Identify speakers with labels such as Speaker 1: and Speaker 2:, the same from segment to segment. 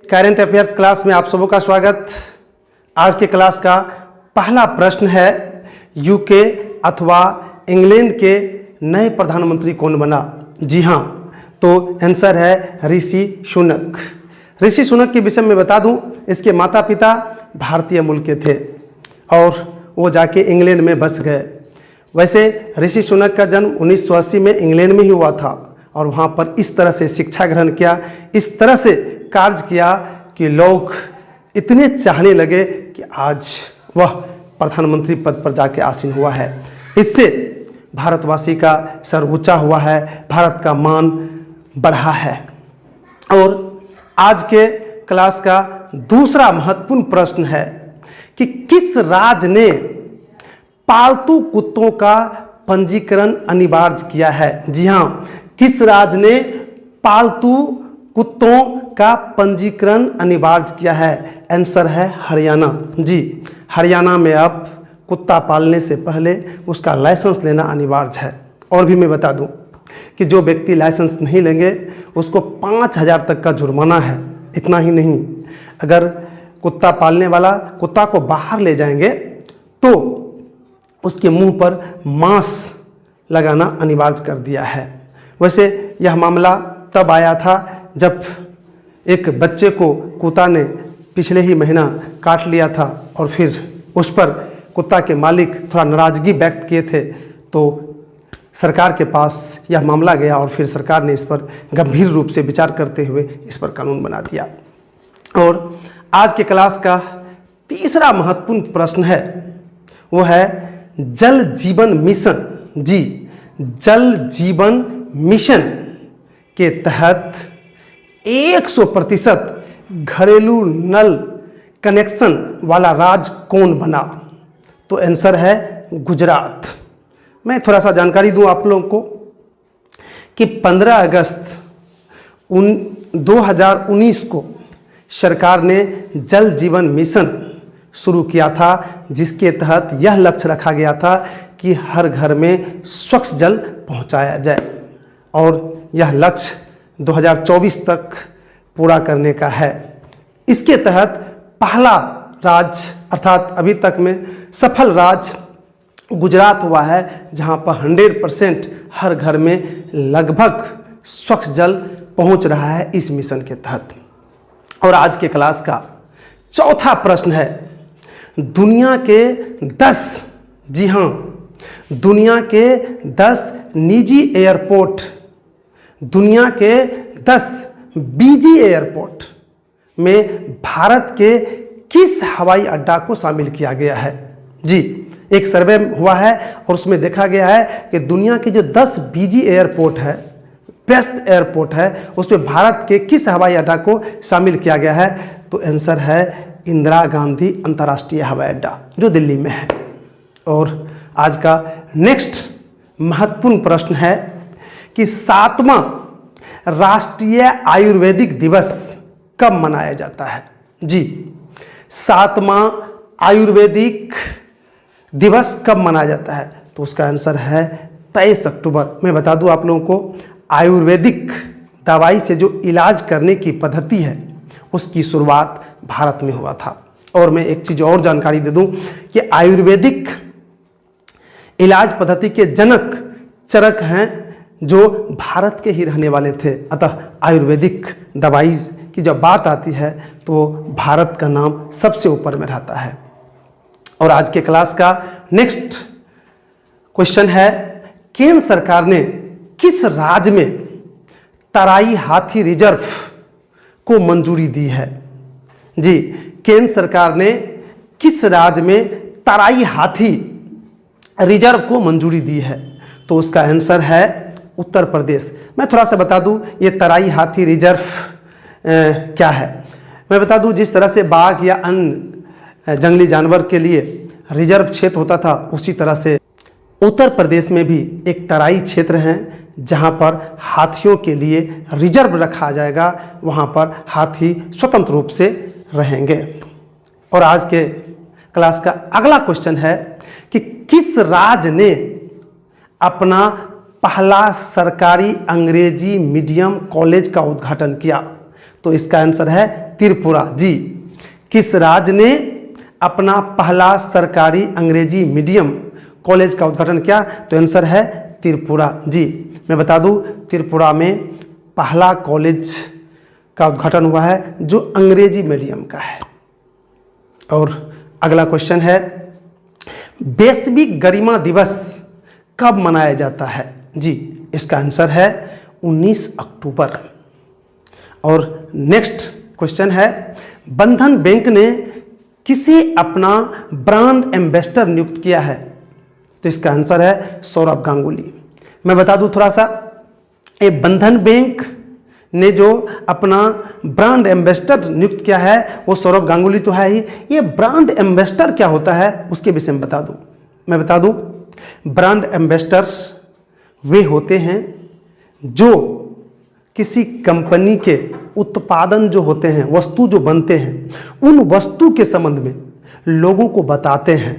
Speaker 1: Current affairs class में आप सबों का स्वागत। आज के क्लास का पहला प्रश्न है, यूके अथवा इंग्लैंड के नए प्रधानमंत्री कौन बना? जी हाँ, तो आंसर है ऋषि सुनक। ऋषि सुनक के विषय में बता दूं, इसके माता पिता भारतीय मूल के थे और वो जाके इंग्लैंड में बस गए। वैसे ऋषि सुनक का जन्म 1980 में इंग्लैंड में ही हुआ था और वहाँ पर इस तरह से शिक्षा ग्रहण किया, इस तरह से कार्य किया कि लोग इतने चाहने लगे कि आज वह प्रधानमंत्री पद पर जाके आसीन हुआ है। इससे भारतवासी का सर ऊंचा हुआ है, भारत का मान बढ़ा है। और आज के क्लास का दूसरा महत्वपूर्ण प्रश्न है कि किस राज्य ने पालतू कुत्तों का पंजीकरण अनिवार्य किया है? जी हाँ, किस राज्य ने पालतू कुत्तों का पंजीकरण अनिवार्य किया है? आंसर है हरियाणा। जी, हरियाणा में अब कुत्ता पालने से पहले उसका लाइसेंस लेना अनिवार्य है। और भी मैं बता दूं कि जो व्यक्ति लाइसेंस नहीं लेंगे उसको 5,000 तक का जुर्माना है। इतना ही नहीं, अगर कुत्ता पालने वाला कुत्ता को बाहर ले जाएंगे तो उसके मुंह पर मांस लगाना अनिवार्य कर दिया है। वैसे यह मामला तब आया था जब एक बच्चे को कुत्ता ने पिछले ही महीना काट लिया था और फिर उस पर कुत्ता के मालिक थोड़ा नाराज़गी व्यक्त किए थे, तो सरकार के पास यह मामला गया और फिर सरकार ने इस पर गंभीर रूप से विचार करते हुए इस पर कानून बना दिया। और आज के क्लास का तीसरा महत्वपूर्ण प्रश्न है, वो है जल जीवन मिशन। जी, जल जीवन मिशन के तहत 100% घरेलू नल कनेक्शन वाला राज्य कौन बना? तो आंसर है गुजरात। मैं थोड़ा सा जानकारी दूं आप लोगों को कि 15 अगस्त 2019 को सरकार ने जल जीवन मिशन शुरू किया था, जिसके तहत यह लक्ष्य रखा गया था कि हर घर में स्वच्छ जल पहुंचाया जाए और यह लक्ष्य 2024 तक पूरा करने का है। इसके तहत पहला राज्य अर्थात अभी तक में सफल राज्य गुजरात हुआ है, जहां पर 100% हर घर में लगभग स्वच्छ जल पहुंच रहा है इस मिशन के तहत। और आज के क्लास का चौथा प्रश्न है, दुनिया के 10, जी हाँ, दुनिया के 10 निजी एयरपोर्ट, दुनिया के 10 बीजी एयरपोर्ट में भारत के किस हवाई अड्डा को शामिल किया गया है? जी, एक सर्वे हुआ है और उसमें देखा गया है कि दुनिया के जो 10 बीजी एयरपोर्ट है, बेस्ट एयरपोर्ट है, उसमें भारत के किस हवाई अड्डा को शामिल किया गया है? तो आंसर है इंदिरा गांधी अंतर्राष्ट्रीय हवाई अड्डा, जो दिल्ली में है। और आज का नेक्स्ट महत्वपूर्ण प्रश्न है कि 7वां राष्ट्रीय आयुर्वेदिक दिवस कब मनाया जाता है? जी, 7वां आयुर्वेदिक दिवस कब मनाया जाता है? तो उसका आंसर है 23 अक्टूबर। मैं बता दूं आप लोगों को, आयुर्वेदिक दवाई से जो इलाज करने की पद्धति है उसकी शुरुआत भारत में हुआ था। और मैं एक चीज़ और जानकारी दे दूं कि आयुर्वेदिक इलाज पद्धति के जनक चरक हैं जो भारत के ही रहने वाले थे। अतः आयुर्वेदिक दवाई की जब बात आती है तो भारत का नाम सबसे ऊपर में रहता है। और आज के क्लास का नेक्स्ट क्वेश्चन है, केंद्र सरकार ने किस राज्य में तराई हाथी रिजर्व को मंजूरी दी है? जी, केंद्र सरकार ने किस राज्य में तराई हाथी रिजर्व को मंजूरी दी है? तो उसका आंसर है उत्तर प्रदेश। मैं थोड़ा सा बता दूं, ये तराई हाथी रिजर्व क्या है। मैं बता दूं, जिस तरह से बाघ या अन्य जंगली जानवर के लिए रिजर्व क्षेत्र होता था, उसी तरह से उत्तर प्रदेश में भी एक तराई क्षेत्र है जहां पर हाथियों के लिए रिजर्व रखा जाएगा। वहां पर हाथी स्वतंत्र रूप से रहेंगे। और आज के क्लास का अगला क्वेश्चन है कि किस राज्य ने अपना पहला सरकारी अंग्रेजी मीडियम कॉलेज का उद्घाटन किया? तो इसका आंसर है त्रिपुरा। जी, किस राज्य ने अपना पहला सरकारी अंग्रेजी मीडियम कॉलेज का उद्घाटन किया? तो आंसर है त्रिपुरा। जी, मैं बता दूं त्रिपुरा में पहला कॉलेज का उद्घाटन हुआ है जो अंग्रेजी मीडियम का है। और अगला क्वेश्चन है, वैश्विक गरिमा दिवस कब मनाया जाता है? जी, इसका आंसर है 19 अक्टूबर। और नेक्स्ट क्वेश्चन है, बंधन बैंक ने किसे अपना ब्रांड एम्बेसडर नियुक्त किया है? तो इसका आंसर है सौरभ गांगुली। मैं बता दूं थोड़ा सा, ये बंधन बैंक ने जो अपना ब्रांड एम्बेसडर नियुक्त किया है वो सौरभ गांगुली तो है ही। ये ब्रांड एम्बेसडर क्या होता है उसके विषय में बता दूं। मैं बता दूं, ब्रांड एम्बेसडर वे होते हैं जो किसी कंपनी के उत्पादन जो होते हैं, वस्तु जो बनते हैं, उन वस्तु के संबंध में लोगों को बताते हैं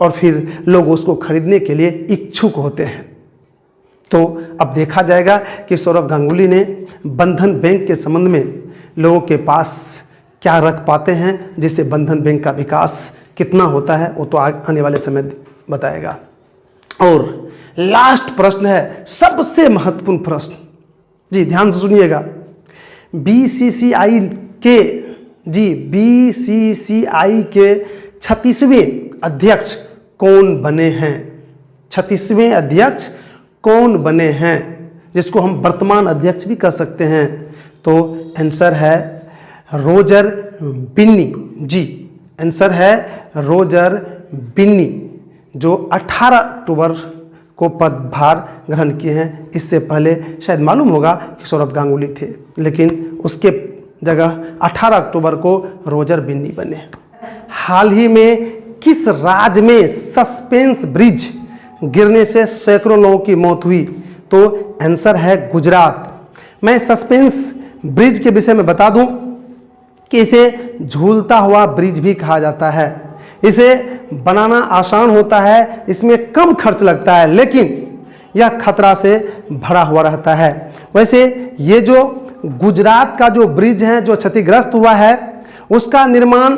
Speaker 1: और फिर लोग उसको खरीदने के लिए इच्छुक होते हैं। तो अब देखा जाएगा कि सौरभ गांगुली ने बंधन बैंक के संबंध में लोगों के पास क्या रख पाते हैं, जिससे बंधन बैंक का विकास कितना होता है वो तो आने वाले समय बताएगा। और लास्ट प्रश्न है, सबसे महत्वपूर्ण प्रश्न। जी, ध्यान से सुनिएगा। बीसीसीआई के 36वें अध्यक्ष कौन बने हैं? 36वें अध्यक्ष कौन बने हैं, जिसको हम वर्तमान अध्यक्ष भी कह सकते हैं? तो आंसर है रोजर बिन्नी। जी, आंसर है रोजर बिन्नी, जो 18 अक्टूबर को पदभार ग्रहण किए हैं। इससे पहले शायद मालूम होगा कि सौरभ गांगुली थे, लेकिन उसके जगह 18 अक्टूबर को रोजर बिन्नी बने। हाल ही में किस राज्य में सस्पेंस ब्रिज गिरने से सैकड़ों लोगों की मौत हुई? तो आंसर है गुजरात। मैं सस्पेंस ब्रिज के विषय में बता दूं कि इसे झूलता हुआ ब्रिज भी कहा जाता है। इसे बनाना आसान होता है, इसमें कम खर्च लगता है, लेकिन यह खतरा से भरा हुआ रहता है। वैसे ये जो गुजरात का जो ब्रिज है जो क्षतिग्रस्त हुआ है, उसका निर्माण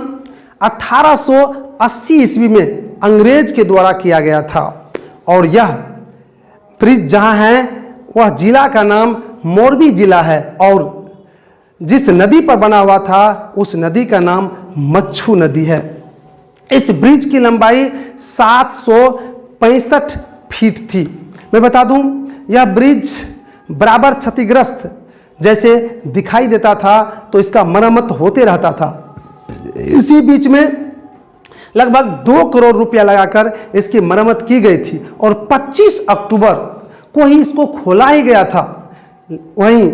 Speaker 1: 1880 ईस्वी में अंग्रेज के द्वारा किया गया था। और यह ब्रिज जहां है वह जिला का नाम मोरबी जिला है, और जिस नदी पर बना हुआ था उस नदी का नाम मच्छू नदी है। इस ब्रिज की लंबाई 765 फीट थी। मैं बता दूं, यह ब्रिज बराबर क्षतिग्रस्त जैसे दिखाई देता था, तो इसका मरम्मत होते रहता था। इसी बीच में लगभग 2 करोड़ रुपया लगाकर इसकी मरम्मत की गई थी और 25 अक्टूबर को ही इसको खोला ही गया था। वहीं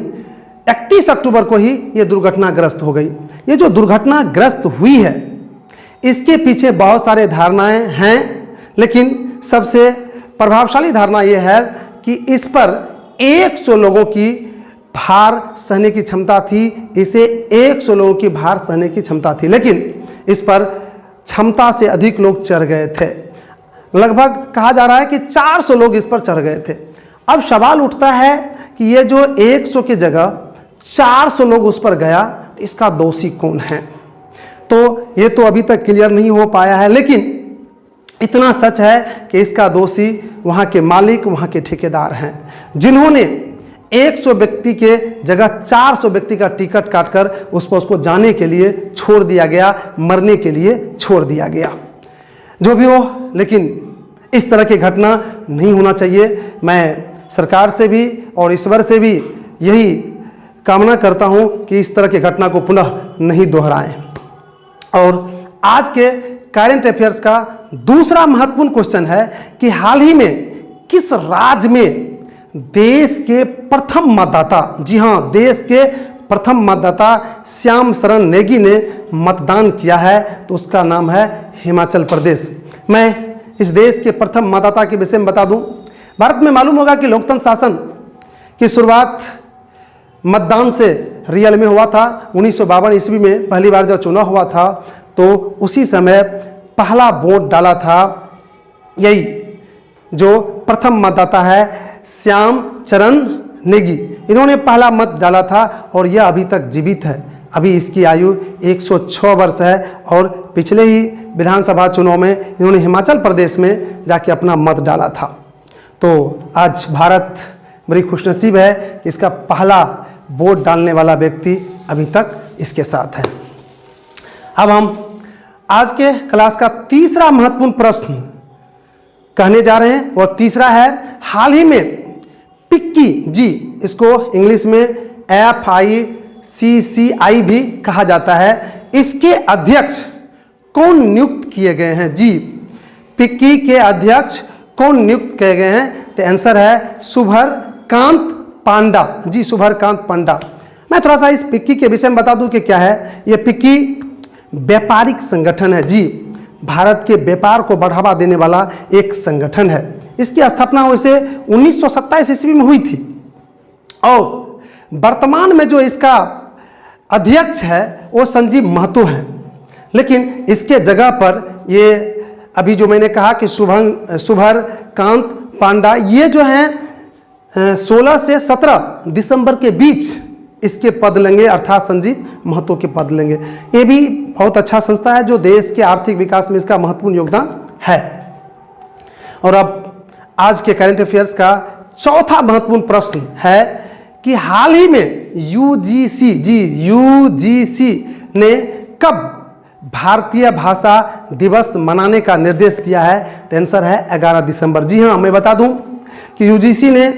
Speaker 1: 31 अक्टूबर को ही यह दुर्घटनाग्रस्त हो गई। ये जो दुर्घटनाग्रस्त हुई है, इसके पीछे बहुत सारे धारणाएं हैं, लेकिन सबसे प्रभावशाली धारणा यह है कि इस पर 100 लोगों की भार सहने की क्षमता थी। इसे 100 लोगों की भार सहने की क्षमता थी, लेकिन इस पर क्षमता से अधिक लोग चढ़ गए थे। लगभग कहा जा रहा है कि 400 लोग इस पर चढ़ गए थे। अब सवाल उठता है कि ये जो 100 की जगह 400 लोग उस पर गया, इसका दोषी कौन है? तो ये तो अभी तक क्लियर नहीं हो पाया है, लेकिन इतना सच है कि इसका दोषी वहाँ के मालिक, वहाँ के ठेकेदार हैं, जिन्होंने 100 व्यक्ति के जगह 400 व्यक्ति का टिकट काटकर उसको जाने के लिए छोड़ दिया गया, मरने के लिए छोड़ दिया गया। जो भी हो, लेकिन इस तरह की घटना नहीं होना चाहिए। मैं सरकार से भी और ईश्वर से भी यही कामना करता हूं कि इस तरह की घटना को पुनः नहीं दोहराएं। और आज के करंट अफेयर्स का दूसरा महत्वपूर्ण क्वेश्चन है कि हाल ही में किस राज्य में देश के प्रथम मतदाता, जी हां, देश के प्रथम मतदाता श्याम शरण नेगी ने मतदान किया है? तो उसका नाम है हिमाचल प्रदेश। मैं इस देश के प्रथम मतदाता के विषय में बता दूं। भारत में मालूम होगा कि लोकतंत्र शासन की शुरुआत मतदान से रियल में हुआ था। 1952 ईस्वी में पहली बार जब चुनाव हुआ था, तो उसी समय पहला वोट डाला था यही जो प्रथम मतदाता है श्याम चरण नेगी। इन्होंने पहला मत डाला था और यह अभी तक जीवित है। अभी इसकी आयु 106 वर्ष है और पिछले ही विधानसभा चुनाव में इन्होंने हिमाचल प्रदेश में जाके अपना मत डाला था। तो आज भारत बड़ी खुशनसीब है कि इसका पहला वोट डालने वाला व्यक्ति अभी तक इसके साथ है। अब हम आज के क्लास का तीसरा महत्वपूर्ण प्रश्न कहने जा रहे हैं और तीसरा है, हाल ही में पिक्की जी, इसको इंग्लिश में FICCI भी कहा जाता है, इसके अध्यक्ष कौन नियुक्त किए गए हैं? जी, पिक्की के अध्यक्ष कौन नियुक्त किए गए हैं? तो आंसर है शुभरकांत पांडा। जी, शुभरकांत पांडा। मैं थोड़ा सा इस पिक्की के विषय में बता दूं कि क्या है। ये पिक्की व्यापारिक संगठन है। जी, भारत के व्यापार को बढ़ावा देने वाला एक संगठन है। इसकी स्थापना वैसे 1927 ईस्वी में हुई थी और वर्तमान में जो इसका अध्यक्ष है वो संजीव महतो है। लेकिन इसके जगह पर ये अभी जो मैंने कहा कि शुभरकांत पांडा, ये जो हैं 16 से 17 दिसंबर के बीच इसके पद लेंगे, अर्थात संजीव महतो के पद लेंगे। ये भी बहुत अच्छा संस्था है जो देश के आर्थिक विकास में इसका महत्वपूर्ण योगदान है। और अब आज के करंट अफेयर्स का चौथा महत्वपूर्ण प्रश्न है कि हाल ही में यूजीसी ने कब भारतीय भाषा दिवस मनाने का निर्देश दिया है? तो आंसर है 11 दिसंबर। जी हाँ, मैं बता दूं कि यूजीसी ने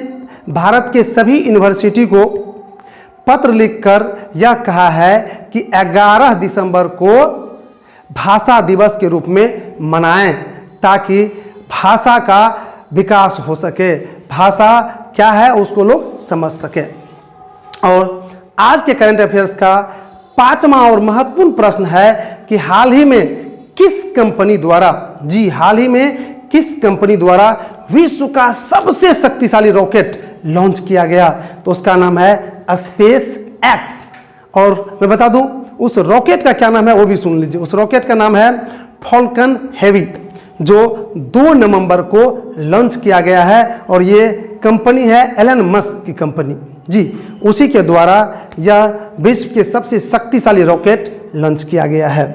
Speaker 1: भारत के सभी यूनिवर्सिटी को पत्र लिखकर यह कहा है कि 11 दिसंबर को भाषा दिवस के रूप में मनाएं ताकि भाषा का विकास हो सके, भाषा क्या है उसको लोग समझ सके। और आज के करंट अफेयर्स का पांचवा और महत्वपूर्ण प्रश्न है कि हाल ही में किस कंपनी द्वारा, जी हाल ही में किस कंपनी द्वारा विश्व का सबसे शक्तिशाली रॉकेट लॉन्च किया गया? तो उसका नाम है स्पेस एक्स। और मैं बता दूं उस रॉकेट का क्या नाम है वो भी सुन लीजिए। उस रॉकेट का नाम है फॉल्कन हेवी, जो 2 नवंबर को लॉन्च किया गया है और ये कंपनी है एलन मस्क की कंपनी। जी, उसी के द्वारा यह विश्व के सबसे शक्तिशाली रॉकेट लॉन्च किया गया है।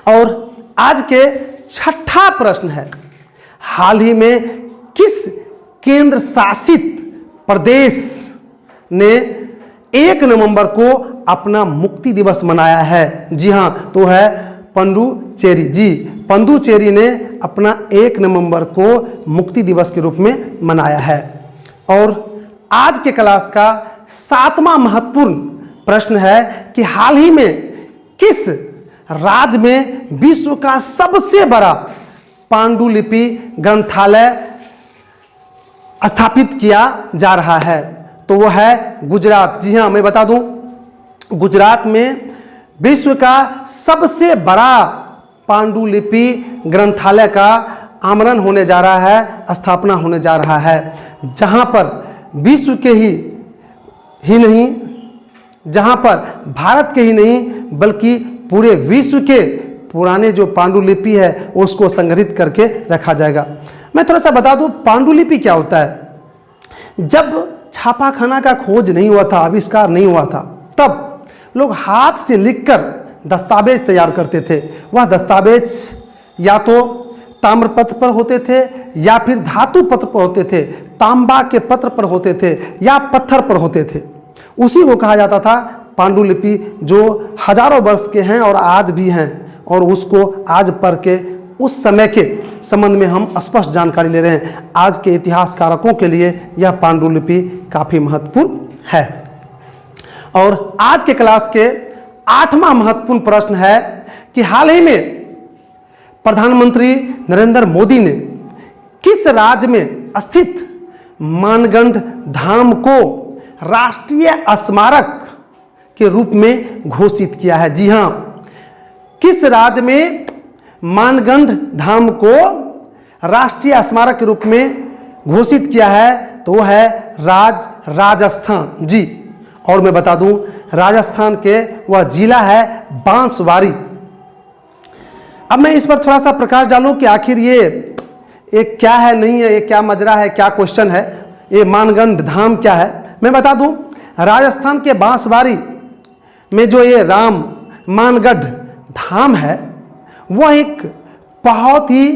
Speaker 1: और आज के छठा प्रश्न है, हाल ही में किस केंद्र शासित प्रदेश ने 1 नवंबर को अपना मुक्ति दिवस मनाया है? जी हाँ, तो है पुडुचेरी। जी, पुडुचेरी ने अपना 1 नवंबर को मुक्ति दिवस के रूप में मनाया है। और आज के क्लास का 7वां महत्वपूर्ण प्रश्न है कि हाल ही में किस राज्य में विश्व का सबसे बड़ा पांडुलिपि ग्रंथालय स्थापित किया जा रहा है? तो वो है गुजरात। जी हाँ, मैं बता दूं गुजरात में विश्व का सबसे बड़ा पांडुलिपि ग्रंथालय का आमरण होने जा रहा है, स्थापना होने जा रहा है, जहां पर विश्व के ही नहीं, जहां पर भारत के ही नहीं बल्कि पूरे विश्व के पुराने जो पांडुलिपि है उसको संग्रहित करके रखा जाएगा। मैं थोड़ा सा बता दूं पांडुलिपि क्या होता है। जब छापाखाना का खोज नहीं हुआ था, आविष्कार नहीं हुआ था, तब लोग हाथ से लिखकर दस्तावेज तैयार करते थे। वह दस्तावेज या तो ताम्रपत्र पर होते थे या फिर धातु पत्र पर होते थे, तांबा के पत्र पर होते थे या पत्थर पर होते थे। उसी को कहा जाता था पांडुलिपि, जो हजारों वर्ष के हैं और आज भी हैं। और उसको आज पढ़ के उस समय के संबंध में हम स्पष्ट जानकारी ले रहे हैं। आज के इतिहासकारों के लिए यह पांडुलिपि काफी महत्वपूर्ण है। और आज के क्लास के 8वां महत्वपूर्ण प्रश्न है कि हाल ही में प्रधानमंत्री नरेंद्र मोदी ने किस राज्य में स्थित मानगंड धाम को राष्ट्रीय स्मारक के रूप में घोषित किया है? जी हां, किस राज्य में मानगंड धाम को राष्ट्रीय स्मारक के रूप में घोषित किया है? तो वो है राजस्थान। जी, और मैं बता दूं राजस्थान के वह जिला है बांसवाड़ी। अब मैं इस पर थोड़ा सा प्रकाश डालूं कि आखिर ये क्या है, नहीं है, ये क्या मजरा है, क्या क्वेश्चन है, ये मानगंड धाम क्या है। मैं बता दूं राजस्थान के बांसवाड़ी में जो ये राम मानगढ़ धाम है वह एक बहुत ही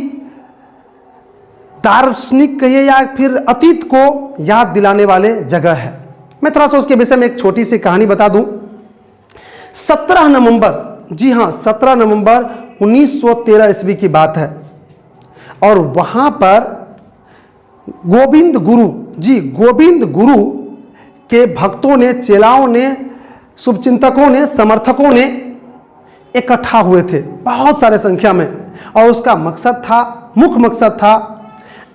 Speaker 1: दार्शनिक कहिए या फिर अतीत को याद दिलाने वाले जगह है। मैं थोड़ा सा उसके विषय में एक छोटी सी कहानी बता दूं। 17 नवंबर, जी हाँ 17 नवंबर 1913 ईस्वी की बात है, और वहां पर गोविंद गुरु, जी गोविंद गुरु के भक्तों ने, चेलाओं ने, शुभचिंतकों ने, समर्थकों ने इकट्ठा हुए थे बहुत सारे संख्या में, और उसका मकसद था, मुख्य मकसद था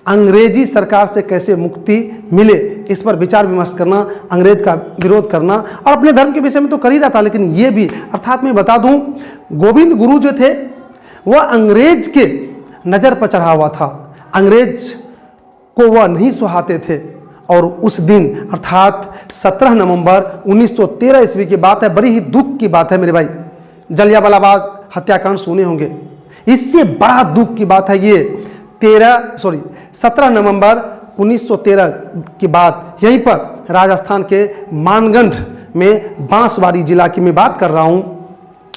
Speaker 1: अंग्रेजी सरकार से कैसे मुक्ति मिले इस पर विचार विमर्श करना, अंग्रेज का विरोध करना, और अपने धर्म के विषय में तो कर ही रहा था, लेकिन ये भी, अर्थात मैं बता दूं, गोविंद गुरु जो थे वह अंग्रेज के नज़र पर चढ़ा हुआ था, अंग्रेज को वह नहीं सुहाते थे। और उस दिन अर्थात 17 नवंबर 1913 ईस्वी की बात है, बड़ी ही दुख की बात है मेरे भाई, जलियांवाला बाग हत्याकांड सुने होंगे, इससे बड़ा दुख की बात है ये 17 नवंबर 1913 की बात, यहीं पर राजस्थान के मानगढ़ में बांसवाड़ी जिला की मैं बात कर रहा हूँ,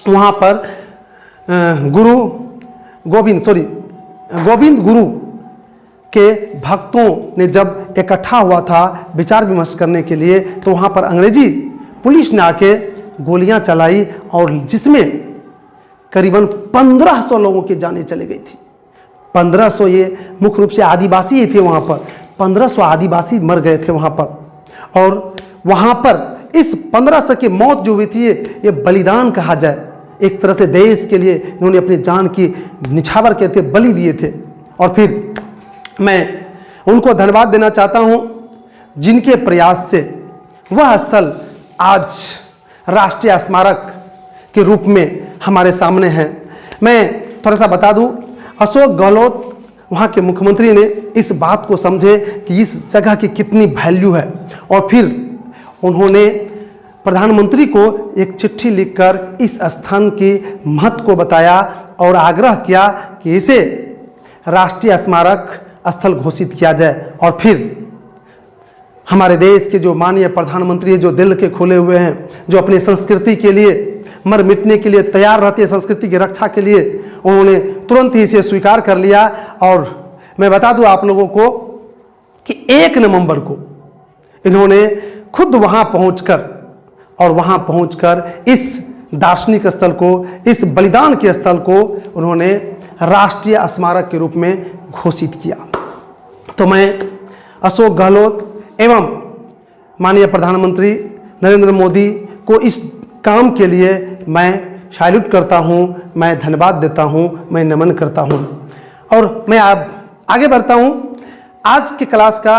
Speaker 1: वहाँ पर गोविंद गुरु के भक्तों ने जब इकट्ठा हुआ था विचार विमर्श करने के लिए, तो वहाँ पर अंग्रेजी पुलिस ने आके गोलियां चलाई, और जिसमें करीबन 1500 लोगों की जानें चली गई थी। 1500 ये मुख्य रूप से आदिवासी ही थे, वहाँ पर 1500 आदिवासी मर गए थे वहाँ पर। और वहाँ पर इस 1500 की मौत जो हुई थी ये बलिदान कहा जाए, एक तरह से देश के लिए इन्होंने अपनी जान की निछावर कहते बलि दिए थे। और फिर मैं उनको धन्यवाद देना चाहता हूँ जिनके प्रयास से वह स्थल आज राष्ट्रीय स्मारक के रूप में हमारे सामने है। मैं थोड़ा सा बता दूं, अशोक गहलोत वहाँ के मुख्यमंत्री ने इस बात को समझे कि इस जगह की कितनी वैल्यू है, और फिर उन्होंने प्रधानमंत्री को एक चिट्ठी लिखकर इस स्थान की महत्व को बताया और आग्रह किया कि इसे राष्ट्रीय स्मारक स्थल घोषित किया जाए। और फिर हमारे देश के जो माननीय प्रधानमंत्री हैं, जो दिल के खुले हुए हैं, जो अपनी संस्कृति के लिए मर मिटने के लिए तैयार रहते हैं, संस्कृति की रक्षा के लिए, उन्होंने तुरंत ही इसे स्वीकार कर लिया। और मैं बता दूं आप लोगों को कि 1 नवंबर को इन्होंने खुद वहां पहुंचकर इस दार्शनिक स्थल को, इस बलिदान के स्थल को उन्होंने राष्ट्रीय स्मारक के रूप में घोषित किया। तो मैं अशोक गहलोत एवं माननीय प्रधानमंत्री नरेंद्र मोदी को इस काम के लिए मैं सैल्यूट करता हूँ, मैं धन्यवाद देता हूँ, मैं नमन करता हूँ। और मैं अब आगे बढ़ता हूँ। आज की क्लास का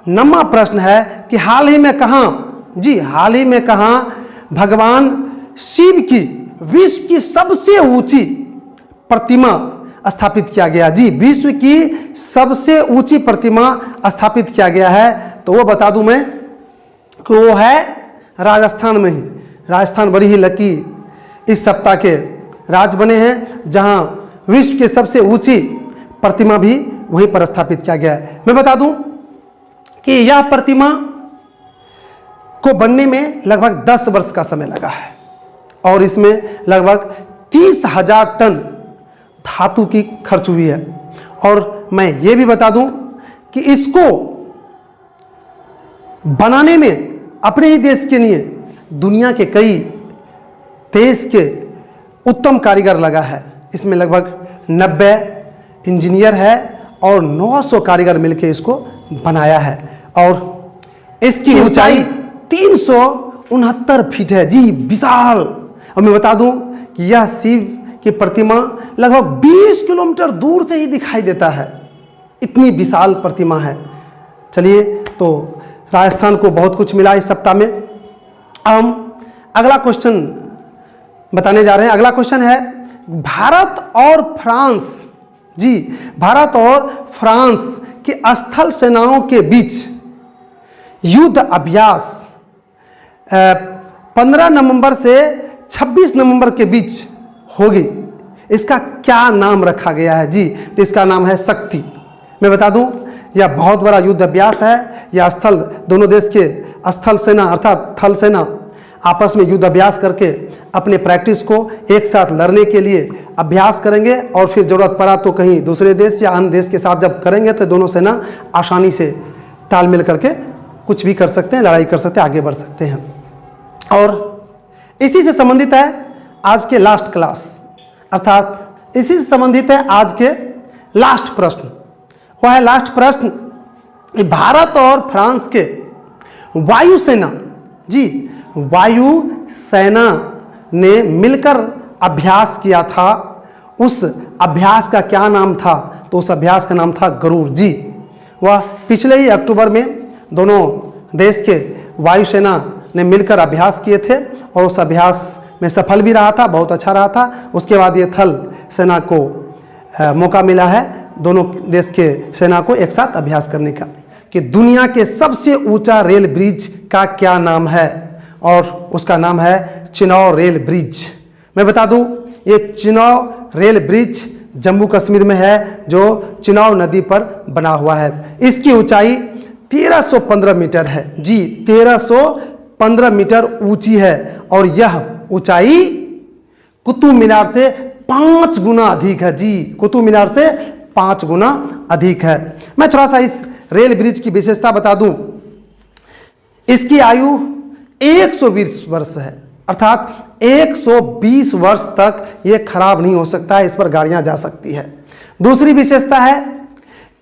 Speaker 1: 9वां प्रश्न है कि हाल ही में कहाँ भगवान शिव की विश्व की सबसे ऊंची प्रतिमा स्थापित किया गया। जी, विश्व की सबसे ऊंची प्रतिमा स्थापित किया गया है, तो वो बता दूं मैं कि वो है राजस्थान में ही। राजस्थान बड़ी ही लकी इस सप्ताह के राज्य बने हैं जहां विश्व की सबसे ऊंची प्रतिमा भी वहीं पर स्थापित किया गया है। मैं बता दूं कि यह प्रतिमा को बनने में लगभग 10 वर्ष का समय लगा है, और इसमें लगभग 30,000 टन धातु की खर्च हुई है। और मैं ये भी बता दूं कि इसको बनाने में अपने ही देश के लिए दुनिया के कई देश के उत्तम कारीगर लगा है। इसमें लगभग 90 इंजीनियर है और 900 कारीगर मिलकर इसको बनाया है, और इसकी ऊंचाई 369 फीट है। जी, विशाल। और मैं बता दूं कि यह शिव की प्रतिमा लगभग 20 किलोमीटर दूर से ही दिखाई देता है, इतनी विशाल प्रतिमा है। चलिए, तो राजस्थान को बहुत कुछ मिला इस सप्ताह में। हम अगला क्वेश्चन बताने जा रहे हैं। अगला क्वेश्चन है भारत और फ्रांस, जी भारत और फ्रांस के स्थल सेनाओं के बीच युद्ध अभ्यास 15 नवंबर से 26 नवंबर के बीच होगी। इसका क्या नाम रखा गया है? जी, तो इसका नाम है शक्ति। मैं बता दूं, यह बहुत बड़ा युद्ध अभ्यास है। यह स्थल दोनों देश के स्थल सेना अर्थात थल सेना आपस में युद्ध अभ्यास करके अपने प्रैक्टिस को एक साथ लड़ने के लिए अभ्यास करेंगे और फिर ज़रूरत पड़ा तो कहीं दूसरे देश या अन्य देश के साथ जब करेंगे तो दोनों सेना आसानी से तालमेल करके कुछ भी कर सकते हैं, लड़ाई कर सकते हैं, आगे बढ़ सकते हैं। और इसी से संबंधित है आज के लास्ट क्लास, अर्थात इसी से संबंधित है आज के लास्ट प्रश्न। वह है लास्ट प्रश्न, भारत और फ्रांस के वायुसेना, जी वायुसेना ने मिलकर अभ्यास किया था, उस अभ्यास का क्या नाम था? तो उस अभ्यास का नाम था गरुड़ जी। वह पिछले ही अक्टूबर में दोनों देश के वायुसेना ने मिलकर अभ्यास किए थे और उस अभ्यास में सफल भी रहा था, बहुत अच्छा रहा था। उसके बाद ये थल सेना को मौका मिला है दोनों देश के सेना को एक साथ अभ्यास करने का, कि दुनिया के सबसे ऊंचा रेल ब्रिज का क्या नाम है, और उसका नाम है चिनाव रेल ब्रिज। मैं बता दूं, ये चिनाव रेल ब्रिज जम्मू कश्मीर में है, जो चिनाव नदी पर बना हुआ है। इसकी ऊंचाई 1315 मीटर है, जी 1315 मीटर ऊंची है, और यह ऊंचाई कुतुब मीनार से 5 गुना अधिक है, जी कुतुब मीनार से 5 गुना अधिक है। मैं थोड़ा सा इस रेल ब्रिज की विशेषता बता दूं, इसकी आयु 120 वर्ष है, अर्थात 120 वर्ष तक यह खराब नहीं हो सकता है, इस पर गाड़ियां जा सकती है। दूसरी विशेषता है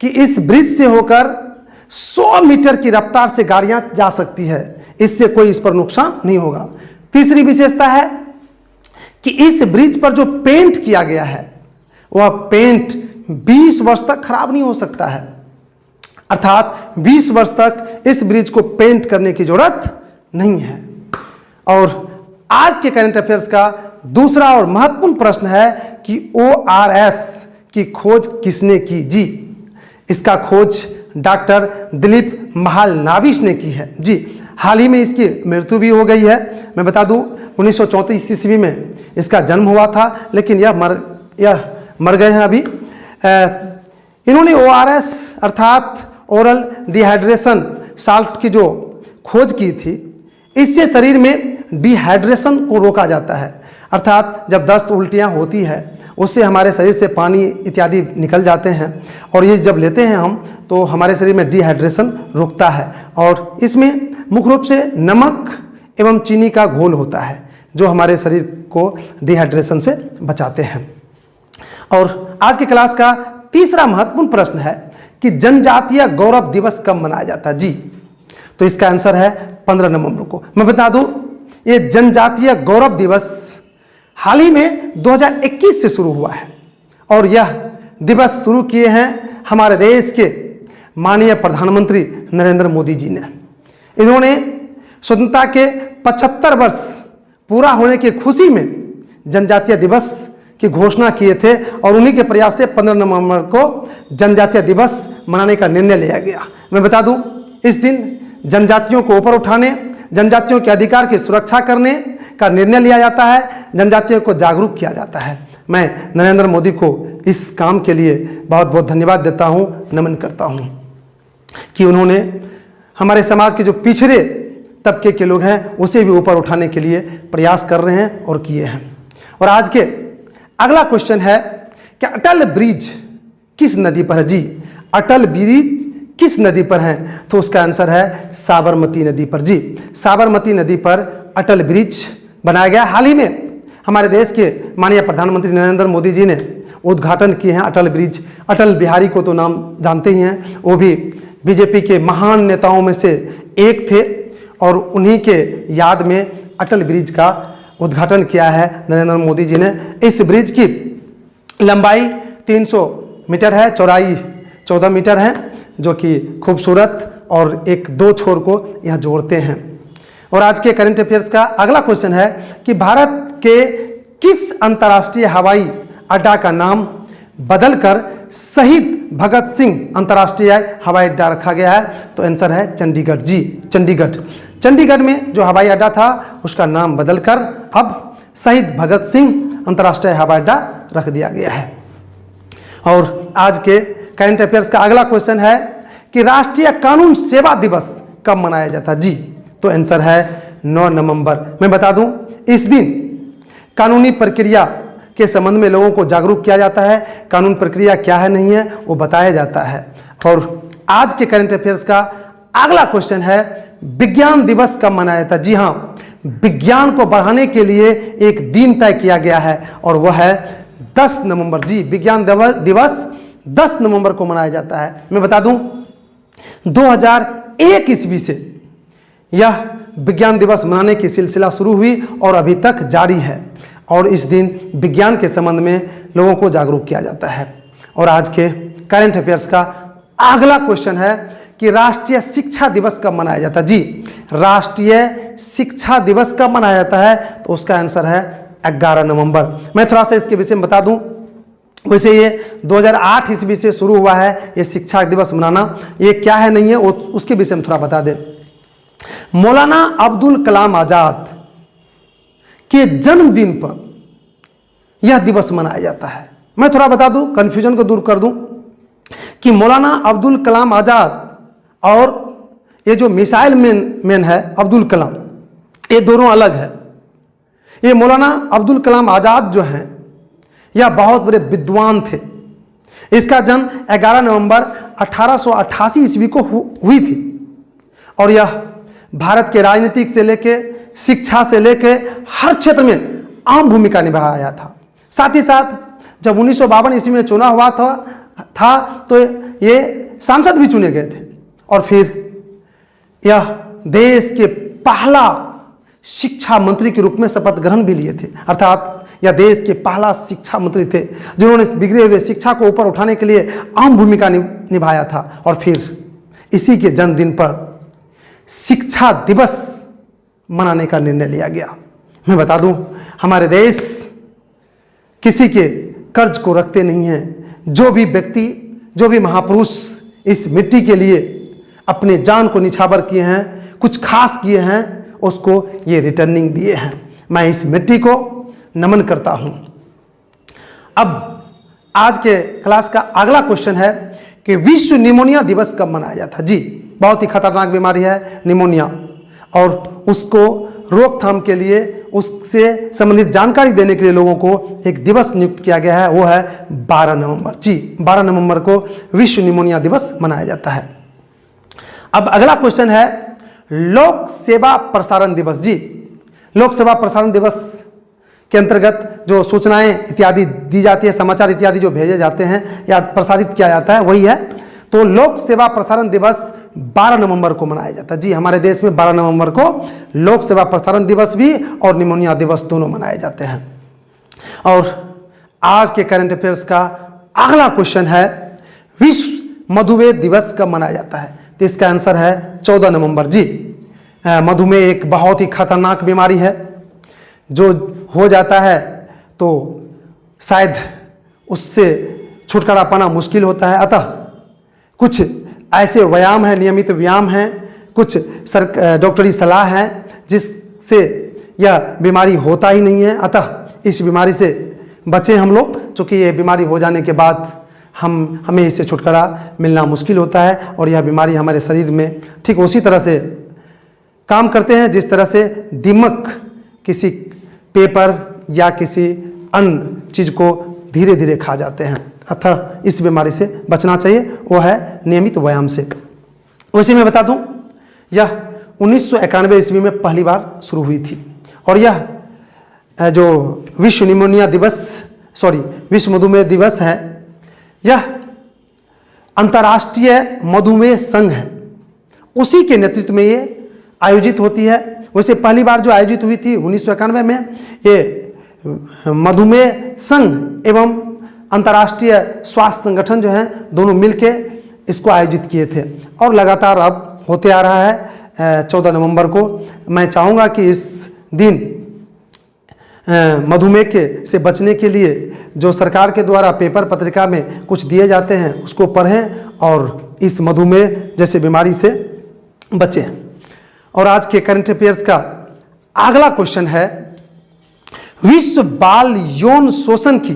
Speaker 1: कि इस ब्रिज से होकर 100 मीटर की रफ्तार से गाड़ियां जा सकती है, इससे कोई इस पर नुकसान नहीं होगा। तीसरी विशेषता है कि इस ब्रिज पर जो पेंट किया गया है वह पेंट 20 वर्ष तक खराब नहीं हो सकता है, अर्थात 20 वर्ष तक इस ब्रिज को पेंट करने की जरूरत नहीं है। और आज के करंट अफेयर्स का दूसरा और महत्वपूर्ण प्रश्न है कि ORS की खोज किसने की? जी इसका खोज डॉक्टर दिलीप महालनाबिस ने की है। जी हाल ही में इसकी मृत्यु भी हो गई है। मैं बता दूं 1934 ईस्वी में इसका जन्म हुआ था, लेकिन यह मर गए हैं अभी। इन्होंने ORS अर्थात ओरल डिहाइड्रेशन साल्ट की जो खोज की थी, इससे शरीर में डिहाइड्रेशन को रोका जाता है, अर्थात जब दस्त उल्टियाँ होती है उससे हमारे शरीर से पानी इत्यादि निकल जाते हैं, और ये जब लेते हैं हम तो हमारे शरीर में डिहाइड्रेशन रुकता है। और इसमें मुख्य रूप से नमक एवं चीनी का घोल होता है जो हमारे शरीर को डिहाइड्रेशन से बचाते हैं। और आज की क्लास का तीसरा महत्वपूर्ण प्रश्न है कि जनजातीय गौरव दिवस कब मनाया जाता है? जी तो इसका आंसर है 15 नवंबर को। मैं बता दूं, ये जनजातीय गौरव दिवस हाल ही में 2021 से शुरू हुआ है, और यह दिवस शुरू किए हैं हमारे देश के माननीय प्रधानमंत्री नरेंद्र मोदी जी ने। इन्होंने स्वतंत्रता के 75 वर्ष पूरा होने की खुशी में जनजातीय दिवस की घोषणा किए थे, और उन्हीं के प्रयास से 15 नवंबर को जनजातीय दिवस मनाने का निर्णय लिया गया। मैं बता दूं, इस दिन जनजातियों को ऊपर उठाने, जनजातियों के अधिकार की सुरक्षा करने का निर्णय लिया जाता है, जनजातियों को जागरूक किया जाता है। मैं नरेंद्र मोदी को इस काम के लिए बहुत बहुत धन्यवाद देता हूं, नमन करता हूं कि उन्होंने हमारे समाज के जो पिछड़े तबके के लोग हैं उसे भी ऊपर उठाने के लिए प्रयास कर रहे हैं और किए हैं। और आज के अगला क्वेश्चन है कि अटल ब्रिज किस नदी पर है? जी अटल ब्रिज किस नदी पर है? तो उसका आंसर है साबरमती नदी पर। जी साबरमती नदी पर अटल ब्रिज बनाया गया। हाल ही में हमारे देश के माननीय प्रधानमंत्री नरेंद्र मोदी जी ने उद्घाटन किए हैं अटल ब्रिज। अटल बिहारी को तो नाम जानते ही हैं, वो भी बीजेपी के महान नेताओं में से एक थे, और उन्हीं के याद में अटल ब्रिज का उद्घाटन किया है नरेंद्र मोदी जी ने। इस ब्रिज की लंबाई 300 मीटर है, चौड़ाई 14 मीटर है, जो कि खूबसूरत और एक दो छोर को यह जोड़ते हैं। और आज के करंट अफेयर्स का अगला क्वेश्चन है कि भारत के किस अंतर्राष्ट्रीय हवाई अड्डा का नाम बदलकर शहीद भगत सिंह अंतर्राष्ट्रीय हवाई अड्डा रखा गया है? तो आंसर है चंडीगढ़। जी चंडीगढ़ में जो हवाई अड्डा था उसका नाम बदलकर अब शहीद भगत सिंह अंतर्राष्ट्रीय हवाई अड्डा रख दिया गया है। और आज के करंट अफेयर्स का अगला क्वेश्चन है कि राष्ट्रीय कानून सेवा दिवस कब मनाया जाता है? जी तो आंसर है 9 नवंबर। मैं बता दूं, इस दिन कानूनी प्रक्रिया के संबंध में लोगों को जागरूक किया जाता है। कानून प्रक्रिया क्या है नहीं है वो बताया जाता है। और आज के करंट अफेयर्स का अगला क्वेश्चन है, विज्ञान दिवस कब मनाया जाता है? जी हाँ, विज्ञान को बढ़ाने के लिए एक दिन तय किया गया है और वह है 10 नवंबर। जी, विज्ञान दिवस 10 नवंबर को मनाया जाता है। मैं बता दूं, 2001 ईस्वी से यह विज्ञान दिवस मनाने की सिलसिला शुरू हुई और अभी तक जारी है। और इस दिन विज्ञान के संबंध में लोगों को जागरूक किया जाता है। और आज के करंट अफेयर्स का अगला क्वेश्चन है कि राष्ट्रीय शिक्षा दिवस कब मनाया जाता है? जी, राष्ट्रीय शिक्षा दिवस कब मनाया जाता है? तो उसका आंसर है 11 नवंबर। मैं थोड़ा सा इसके विषय में बता दूं, वैसे ये 2008 ईस्वी से शुरू हुआ है ये शिक्षा दिवस मनाना। ये क्या है नहीं है उसके विषय में थोड़ा बता दें। मौलाना अब्दुल कलाम आजाद के जन्मदिन पर यह दिवस मनाया जाता है। मैं थोड़ा बता दूं, कंफ्यूजन को दूर कर दूं कि मौलाना अब्दुल कलाम आजाद और ये जो मिसाइल मैन है अब्दुल कलाम, ये दोनों अलग है। ये मौलाना अब्दुल कलाम आजाद जो हैं यह बहुत बड़े विद्वान थे। इसका जन्म 11 नवंबर 1888 ईस्वी को हुई थी और यह भारत के राजनीतिक से लेके शिक्षा से लेके हर क्षेत्र में अहम भूमिका निभाया था। साथ ही साथ जब 1952 ईस्वी में चुनाव हुआ था तो ये सांसद भी चुने गए थे और फिर यह देश के पहला शिक्षा मंत्री के रूप में शपथ ग्रहण भी लिए थे। अर्थात यह देश के पहला शिक्षा मंत्री थे जिन्होंने इस बिगड़े हुए शिक्षा को ऊपर उठाने के लिए अहम भूमिका निभाया था। और फिर इसी के जन्मदिन पर शिक्षा दिवस मनाने का निर्णय लिया गया। मैं बता दूं, हमारे देश किसी के कर्ज को रखते नहीं हैं। जो भी व्यक्ति, जो भी महापुरुष इस मिट्टी के लिए अपने जान को निछावर किए हैं, कुछ खास किए हैं, उसको ये रिटर्निंग दिए हैं। मैं इस मिट्टी को नमन करता हूं। अब आज के क्लास का अगला क्वेश्चन है कि विश्व निमोनिया दिवस कब मनाया जाता है? जी, बहुत ही खतरनाक बीमारी है निमोनिया और उसको रोकथाम के लिए, उससे संबंधित जानकारी देने के लिए लोगों को एक दिवस नियुक्त किया गया है, वो है 12 नवंबर। जी, 12 नवंबर को विश्व निमोनिया दिवस मनाया जाता है। अब अगला क्वेश्चन है लोक सेवा प्रसारण दिवस। जी, लोक सेवा प्रसारण दिवस के अंतर्गत जो सूचनाएं इत्यादि दी जाती है, समाचार इत्यादि जो भेजे जाते हैं या प्रसारित किया जाता है वही है। तो लोक सेवा प्रसारण दिवस 12 नवंबर को मनाया जाता है। जी, हमारे देश में 12 नवंबर को लोक सेवा प्रसारण दिवस भी और निमोनिया दिवस दोनों मनाए जाते हैं। और आज के करंट अफेयर्स का अगला क्वेश्चन है विश्व मधुमेह दिवस कब मनाया जाता है? तो इसका आंसर है 14 नवंबर। जी, मधुमेह एक बहुत ही खतरनाक बीमारी है जो हो जाता है तो शायद उससे छुटकारा पाना मुश्किल होता है। अतः कुछ ऐसे व्यायाम हैं, नियमित व्यायाम हैं, कुछ डॉक्टरी सलाह है जिससे यह बीमारी होता ही नहीं है। अतः इस बीमारी से बचें हम लोग, क्योंकि ये बीमारी हो जाने के बाद हमें इससे छुटकारा मिलना मुश्किल होता है और यह बीमारी हमारे शरीर में ठीक उसी तरह से काम करते हैं जिस तरह से दीमक किसी पेपर या किसी अन्य चीज़ को धीरे धीरे खा जाते हैं। अतः इस बीमारी से बचना चाहिए, वो है नियमित व्यायाम से। वैसे मैं बता दूं, यह 1991 ईस्वी में पहली बार शुरू हुई थी और यह जो विश्व मधुमेह दिवस है, यह अंतर्राष्ट्रीय मधुमेह संघ है, उसी के नेतृत्व में ये आयोजित होती है। वैसे पहली बार जो आयोजित हुई थी 1991 में, ये मधुमेह संघ एवं अंतर्राष्ट्रीय स्वास्थ्य संगठन जो है दोनों मिलके इसको आयोजित किए थे और लगातार अब होते आ रहा है 14 नवंबर को। मैं चाहूँगा कि इस दिन मधुमेह से बचने के लिए जो सरकार के द्वारा पेपर पत्रिका में कुछ दिए जाते हैं उसको पढ़ें और इस मधुमेह जैसे बीमारी से बचें। और आज के करंट अफेयर्स का अगला क्वेश्चन है विश्व बाल यौन शोषण की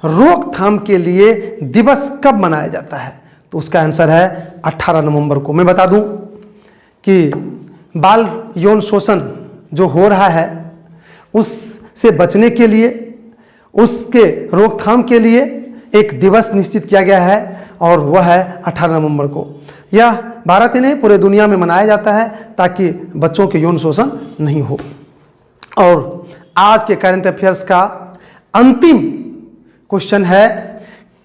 Speaker 1: रोकथाम के लिए दिवस कब मनाया जाता है? तो उसका आंसर है 18 नवंबर को। मैं बता दूं कि बाल यौन शोषण जो हो रहा है उससे बचने के लिए, उसके रोकथाम के लिए एक दिवस निश्चित किया गया है और वह है 18 नवंबर को। यह भारत ही नहीं पूरे दुनिया में मनाया जाता है ताकि बच्चों के यौन शोषण नहीं हो। और आज के करंट अफेयर्स का अंतिम क्वेश्चन है,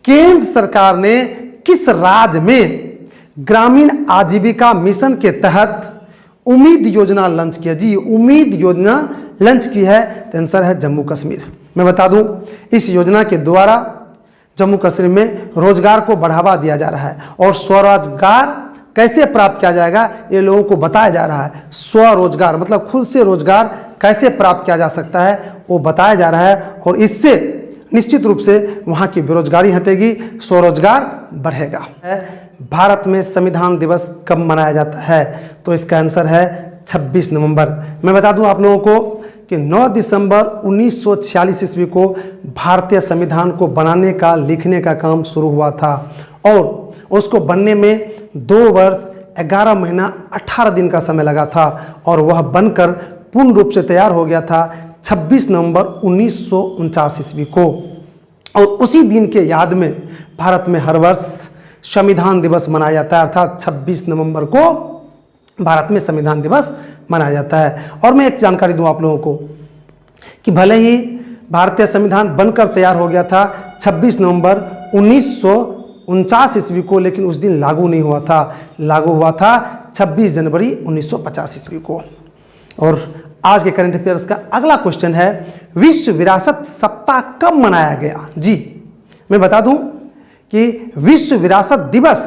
Speaker 1: केंद्र सरकार ने किस राज्य में ग्रामीण आजीविका मिशन के तहत उम्मीद योजना लॉन्च किया? जी, उम्मीद योजना लॉन्च की है, तो आंसर है जम्मू कश्मीर। मैं बता दूं, इस योजना के द्वारा जम्मू कश्मीर में रोजगार को बढ़ावा दिया जा रहा है और स्वरोजगार कैसे प्राप्त किया जाएगा ये लोगों को बताया जा रहा है। स्वरोजगार मतलब खुद से रोजगार कैसे प्राप्त किया जा सकता है वो बताया जा रहा है और इससे निश्चित रूप से वहाँ की बेरोजगारी हटेगी, स्वरोजगार बढ़ेगा। भारत में संविधान दिवस कब मनाया जाता है? तो इसका आंसर है 26 नवंबर। मैं बता दूं आप लोगों को कि 9 दिसंबर 1946 ईस्वी को भारतीय संविधान को बनाने का, लिखने का काम शुरू हुआ था और उसको बनने में 2 वर्ष 11 महीना 18 दिन का समय लगा था और वह बनकर पूर्ण रूप से तैयार हो गया था 26 नवंबर 1949 ईस्वी को। और उसी दिन के याद में भारत में हर वर्ष संविधान दिवस मनाया जाता है, अर्थात 26 नवंबर को भारत में संविधान दिवस मनाया जाता है। और मैं एक जानकारी दूं आप लोगों को कि भले ही भारतीय संविधान बनकर तैयार हो गया था 26 नवंबर 1949 ईस्वी को, लेकिन उस दिन लागू नहीं हुआ था, लागू हुआ था 26 जनवरी 1950 ईस्वी को। और आज के करंट अफेयर्स का अगला क्वेश्चन है, विश्व विरासत सप्ताह कब मनाया गया? जी, मैं बता दूं कि विश्व विरासत दिवस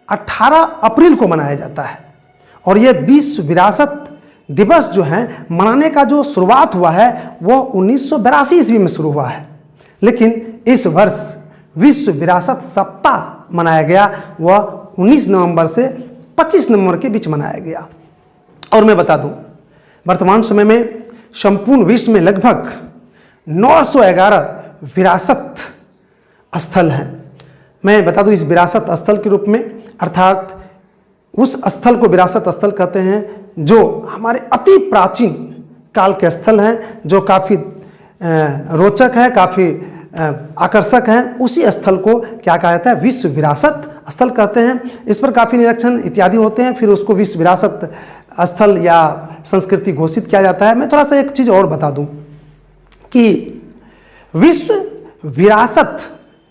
Speaker 1: 18 अप्रैल को मनाया जाता है और यह विश्व विरासत दिवस जो है मनाने का जो शुरुआत हुआ है वो 1982 ईस्वी में शुरू हुआ है, लेकिन इस वर्ष विश्व विरासत सप्ताह मनाया गया, वह 19 नवंबर से 25 नवंबर के बीच मनाया गया। और मैं बता दूं, वर्तमान समय में संपूर्ण विश्व में लगभग 911 विरासत स्थल हैं। मैं बता दूं, इस विरासत स्थल के रूप में, अर्थात उस स्थल को विरासत स्थल कहते हैं जो हमारे अति प्राचीन काल के स्थल हैं, जो काफ़ी रोचक है, काफ़ी आकर्षक हैं, उसी स्थल को क्या कहा जाता है? विश्व विरासत स्थल कहते हैं। इस पर काफ़ी निरीक्षण इत्यादि होते हैं, फिर उसको विश्व विरासत स्थल या संस्कृति घोषित किया जाता है। मैं थोड़ा सा एक चीज़ और बता दूं कि विश्व विरासत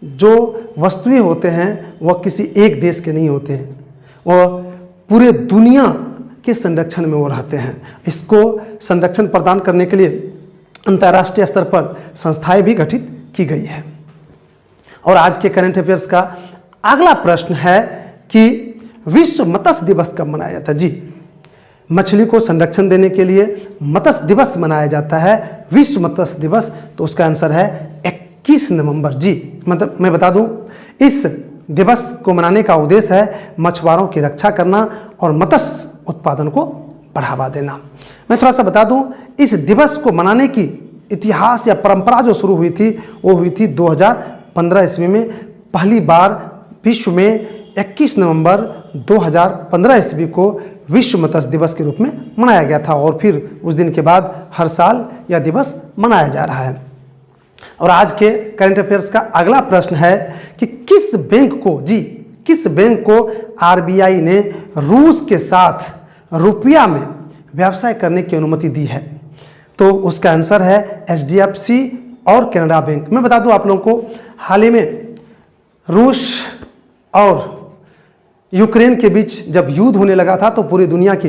Speaker 1: जो वस्तुएं होते हैं वह किसी एक देश के नहीं होते हैं, वह पूरे दुनिया के संरक्षण में वो रहते हैं। इसको संरक्षण प्रदान करने के लिए अंतर्राष्ट्रीय स्तर पर संस्थाएं भी गठित की गई है। और आज के करंट अफेयर्स का अगला प्रश्न है कि विश्व मत्स्य दिवस कब मनाया जाता है? जी, मछली को संरक्षण देने के लिए मत्स्य दिवस मनाया जाता है, विश्व मत्स्य दिवस, तो उसका आंसर है 21 नवंबर। जी, मतलब मैं बता दूं, इस दिवस को मनाने का उद्देश्य है मछुआरों की रक्षा करना और मत्स्य उत्पादन को बढ़ावा देना। मैं थोड़ा सा बता दूं, इस दिवस को मनाने की इतिहास या परंपरा जो शुरू हुई थी वो हुई थी 2015 ईस्वी में। पहली बार विश्व में 21 नवंबर 2015 ईस्वी को विश्व मत्स्य दिवस के रूप में मनाया गया था और फिर उस दिन के बाद हर साल यह दिवस मनाया जा रहा है। और आज के करंट अफेयर्स का अगला प्रश्न है कि किस बैंक को आरबीआई ने रूस के साथ रुपया में व्यवसाय करने की अनुमति दी है? तो उसका आंसर है एचडीएफसी और कनाडा बैंक। मैं बता दूं आप लोगों को, हाल ही में रूस और यूक्रेन के बीच जब युद्ध होने लगा था तो पूरी दुनिया की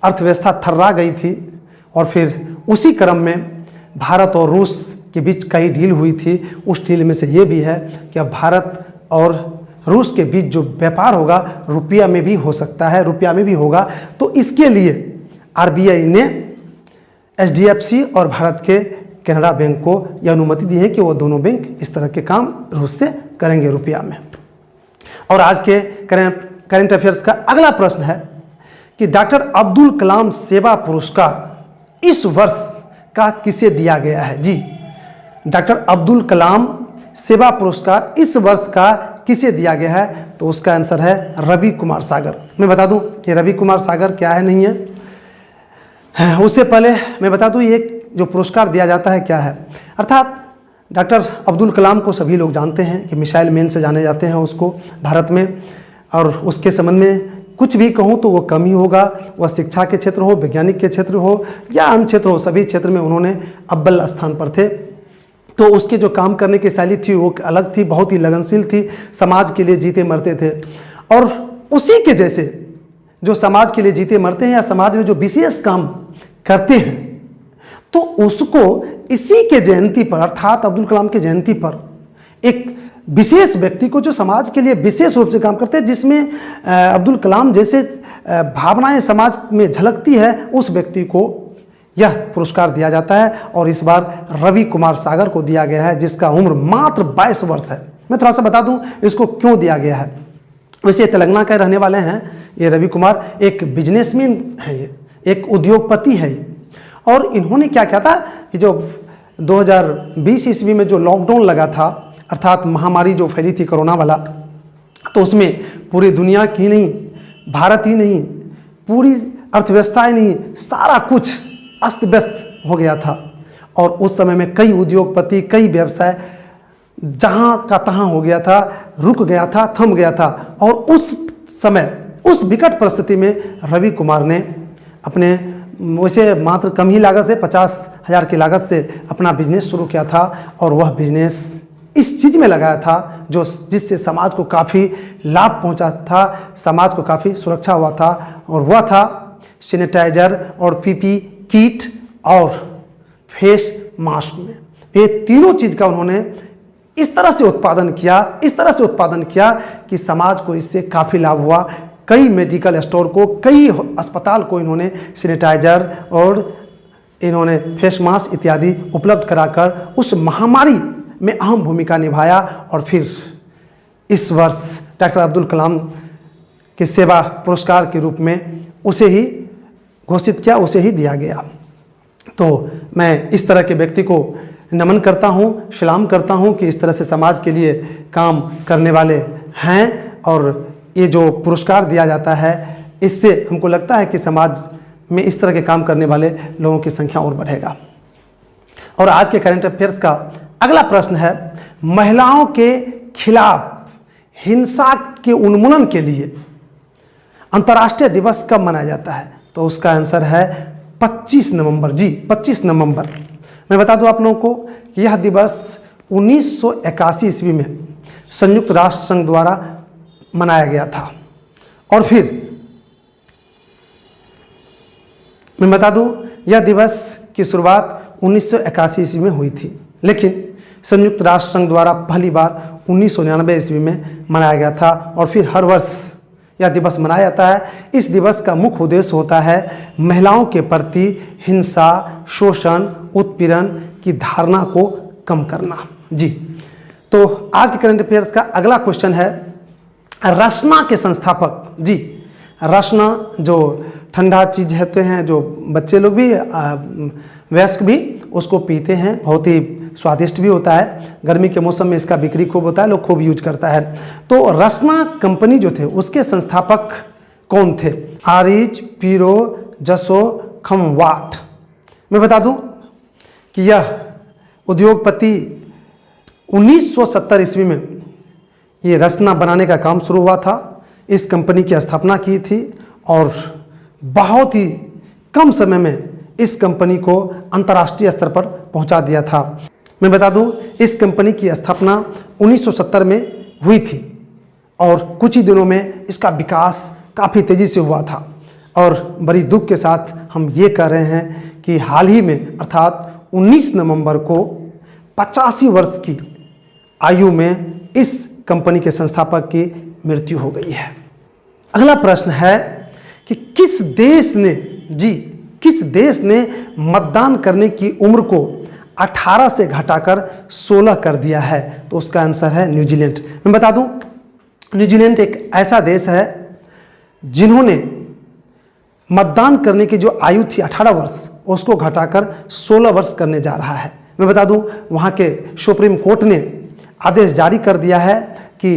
Speaker 1: अर्थव्यवस्था थर्रा गई थी और फिर उसी क्रम में भारत और रूस के बीच कई डील हुई थी। उस डील में से ये भी है कि अब भारत और रूस के बीच जो व्यापार होगा रुपया में भी हो सकता है, रुपया में भी होगा। तो इसके लिए आरबीआई ने एचडीएफसी और भारत के कनाडा बैंक को यह अनुमति दी है कि वो दोनों बैंक इस तरह के काम रूस से करेंगे रुपया में। और आज के करंट अफेयर्स का अगला प्रश्न है कि डॉक्टर अब्दुल कलाम सेवा पुरस्कार इस वर्ष का किसे दिया गया है? जी, डॉक्टर अब्दुल कलाम सेवा पुरस्कार इस वर्ष का किसे दिया गया है? तो उसका आंसर है रवि कुमार सागर। मैं बता दूं, ये रवि कुमार सागर क्या है नहीं है, हैं। उससे पहले मैं बता दूं ये जो पुरस्कार दिया जाता है क्या है। अर्थात डॉक्टर अब्दुल कलाम को सभी लोग जानते हैं कि मिसाइल मैन से जाने जाते हैं उसको भारत में, और उसके संबंध में कुछ भी कहूँ तो वो कम ही होगा। वह शिक्षा के क्षेत्र हो, वैज्ञानिक के क्षेत्र हो या अन्य क्षेत्र हो, सभी क्षेत्र में उन्होंने अव्वल स्थान पर थे। तो उसके जो काम करने की शैली थी वो अलग थी, बहुत ही लगनशील थी, समाज के लिए जीते मरते थे। और उसी के जैसे जो समाज के लिए जीते मरते हैं या समाज में जो विशेष काम करते हैं, तो उसको इसी के जयंती पर अर्थात अब्दुल कलाम के जयंती पर एक विशेष व्यक्ति को जो समाज के लिए विशेष रूप से काम करते हैं, जिसमें अब्दुल कलाम जैसे भावनाएं समाज में झलकती है, उस व्यक्ति को यह पुरस्कार दिया जाता है। और इस बार रवि कुमार सागर को दिया गया है, जिसका उम्र मात्र 22 वर्ष है। मैं थोड़ा सा बता दूं इसको क्यों दिया गया है। वैसे तेलंगाना के रहने वाले हैं ये रवि कुमार, एक बिजनेसमैन है, ये एक उद्योगपति है ये। और इन्होंने क्या किया था, ये जो 2020 ईस्वी में जो लॉकडाउन लगा था, अर्थात महामारी जो फैली थी कोरोना वाला, तो उसमें पूरी दुनिया की नहीं, भारत ही नहीं, पूरी अर्थव्यवस्था ही नहीं, सारा कुछ अस्त व्यस्त हो गया था। और उस समय में कई उद्योगपति, कई व्यवसाय जहाँ का तहाँ हो गया था, रुक गया था, थम गया था। और उस समय उस विकट परिस्थिति में रवि कुमार ने अपने वैसे मात्र कम ही लागत से 50,000 की लागत से अपना बिजनेस शुरू किया था। और वह बिजनेस इस चीज़ में लगाया था जो जिससे समाज को काफ़ी लाभ पहुंचा था, समाज को काफ़ी सुरक्षा हुआ था। और वह था सैनिटाइजर और पीपी किट और फेस मास्क में। ये तीनों चीज़ का उन्होंने इस तरह से उत्पादन किया कि समाज को इससे काफ़ी लाभ हुआ। कई मेडिकल स्टोर को, कई अस्पताल को इन्होंने सैनिटाइजर और इन्होंने फेस मास्क इत्यादि उपलब्ध कराकर उस महामारी में अहम भूमिका निभाया। और फिर इस वर्ष डॉक्टर अब्दुल कलाम के सेवा पुरस्कार के रूप में उसे ही घोषित किया, उसे ही दिया गया। तो मैं इस तरह के व्यक्ति को नमन करता हूँ, सलाम करता हूँ कि इस तरह से समाज के लिए काम करने वाले हैं। और ये जो पुरस्कार दिया जाता है, इससे हमको लगता है कि समाज में इस तरह के काम करने वाले लोगों की संख्या और बढ़ेगा। और आज के करंट अफेयर्स का अगला प्रश्न है, महिलाओं के खिलाफ हिंसा के उन्मूलन के लिए अंतर्राष्ट्रीय दिवस कब मनाया जाता है? तो उसका आंसर है 25 नवंबर। जी 25 नवंबर। मैं बता दूं आप लोगों को कि यह दिवस 1981 ईस्वी में संयुक्त राष्ट्र संघ द्वारा मनाया गया था। और फिर मैं बता दूं यह दिवस की शुरुआत 1981 ईस्वी में हुई थी, लेकिन संयुक्त राष्ट्र संघ द्वारा पहली बार 1999 ईस्वी में मनाया गया था। और फिर हर वर्ष यह दिवस मनाया जाता है। इस दिवस का मुख्य उद्देश्य होता है महिलाओं के प्रति हिंसा, शोषण, उत्पीड़न की धारणा को कम करना। जी तो आज के करंट अफेयर्स का अगला क्वेश्चन है, रसना के संस्थापक। जी रसना जो ठंडा चीज़ होते हैं, जो बच्चे लोग भी वयस्क भी उसको पीते हैं, बहुत ही स्वादिष्ट भी होता है। गर्मी के मौसम में इसका बिक्री खूब होता है, लोग खूब यूज करता है। तो रसना कंपनी जो थे उसके संस्थापक कौन थे? आरिज पीरो जसो खमवाट। मैं बता दूं कि यह उद्योगपति 1970 ईस्वी में ये रसना बनाने का काम शुरू हुआ था। इस कंपनी की स्थापना की थी और बहुत ही कम समय में इस कंपनी को अंतर्राष्ट्रीय स्तर पर पहुंचा दिया था। मैं बता दूं इस कंपनी की स्थापना 1970 में हुई थी और कुछ ही दिनों में इसका विकास काफ़ी तेज़ी से हुआ था। और बड़ी दुख के साथ हम ये कह रहे हैं कि हाल ही में अर्थात 19 नवंबर को 85 वर्ष की आयु में इस कंपनी के संस्थापक की मृत्यु हो गई है। अगला प्रश्न है कि किस देश ने मतदान करने की उम्र को 18 से घटाकर 16 कर दिया है? तो उसका आंसर है न्यूजीलैंड। मैं बता दूं न्यूजीलैंड एक ऐसा देश है जिन्होंने मतदान करने की जो आयु थी 18 वर्ष उसको घटाकर 16 वर्ष करने जा रहा है। मैं बता दूं वहाँ के सुप्रीम कोर्ट ने आदेश जारी कर दिया है कि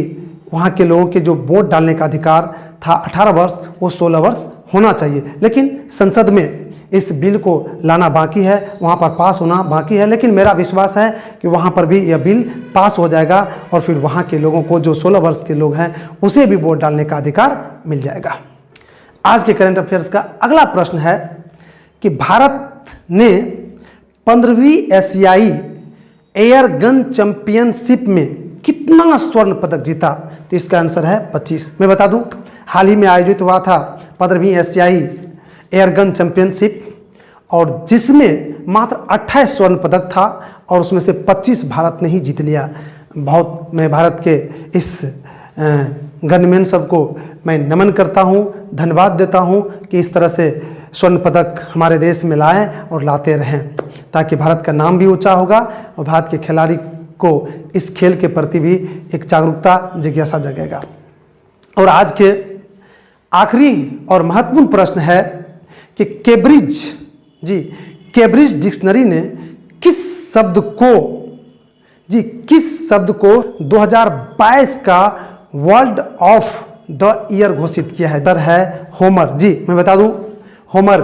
Speaker 1: वहाँ के लोगों के जो वोट डालने का अधिकार था 18 वर्ष वो 16 वर्ष होना चाहिए, लेकिन संसद में इस बिल को लाना बाकी है, वहाँ पर पास होना बाकी है, लेकिन मेरा विश्वास है कि वहाँ पर भी यह बिल पास हो जाएगा और फिर वहाँ के लोगों को, जो 16 वर्ष के लोग हैं, उसे भी वोट डालने का अधिकार मिल जाएगा। आज के करंट अफेयर्स का अगला प्रश्न है कि भारत ने 15वीं एशियाई एयर गन चैंपियनशिप में कितना स्वर्ण पदक जीता? तो इसका आंसर है 25। मैं बता दूं, हाल ही में आयोजित हुआ था 15वीं एशियाई एयर गन चैंपियनशिप, और जिसमें मात्र 28 स्वर्ण पदक था और उसमें से 25 भारत ने ही जीत लिया। बहुत मैं भारत के इस गनमैन सबको मैं नमन करता हूँ, धन्यवाद देता हूँ कि इस तरह से स्वर्ण पदक हमारे देश में लाएं और लाते रहें, ताकि भारत का नाम भी ऊंचा होगा और भारत के खिलाड़ी को इस खेल के प्रति भी एक जागरूकता, जिज्ञासा जगेगा। और आज के आखिरी और महत्वपूर्ण प्रश्न है कि कैम्ब्रिज डिक्शनरी ने किस शब्द को 2022 का वर्ल्ड ऑफ द ईयर घोषित किया है? दर है होमर। जी मैं बता दूं, होमर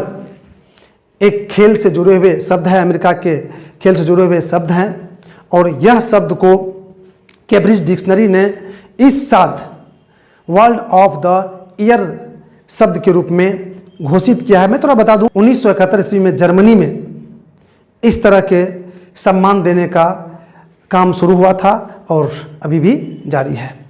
Speaker 1: एक खेल से जुड़े हुए शब्द है, अमेरिका के खेल से जुड़े हुए शब्द हैं, और यह शब्द को कैम्ब्रिज डिक्शनरी ने इस साल वर्ल्ड ऑफ द ईयर शब्द के रूप में घोषित किया है। मैं थोड़ा बता दूं, 1971 ईस्वी में जर्मनी में इस तरह के सम्मान देने का काम शुरू हुआ था और अभी भी जारी है।